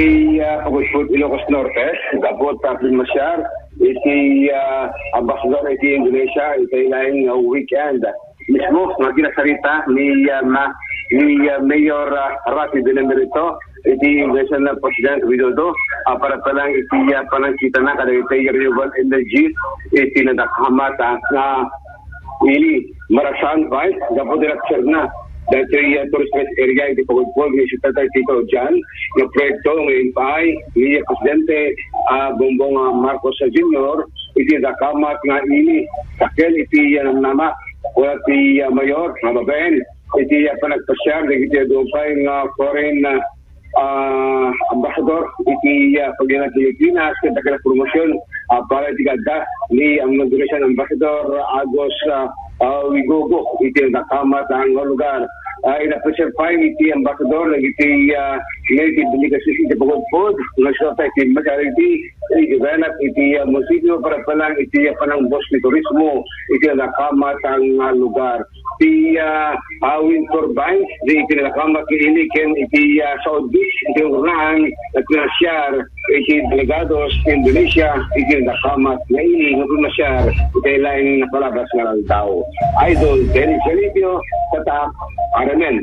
iti Pagusfut Ilocos Norte, kapot Taplin Masyar, iti Ambassador iti Indonesia, iti ilang weekend. Mismo, maginasarita ni Mayor Rafi Benemerito, iti Indonesian President Widodo, para palang iti panangkita na kada iti renewable energy, iti nadakamat na ili Marasan Vice, kapot direksyon na. Dahil tourist area iti Pagudpol, ni Secretary Tito Jan, yung proyekto ngayon pa ay ni Presidente Bongbong Marcos Jr. iti dakamat nga ili sakel iti nama o iti Mayor, mababayan, iti panagpasyar, iti doon nga foreign ambassador iti Pagdinan Pilipinas, kaya ka promosyon para iti ganda ni ang Indonesian Ambassador Agos Wigogo iti nakamat ang lugar. Ina-pressure file iti ambassador iti native delegacy iti Pagudpod national iti majority i-develop iti munisipyo para palang iti panang boss ni turismo iti nakamat ang lugar. Iti wind turbines iti nakamat ni ken iti South Beach iti urnahan at pinasyar iti delegados Indonesia iti nakamat na ini nasyar iti laing napalabas nga ng tao. Idol Dennis Salibio, Tatak, Aramen.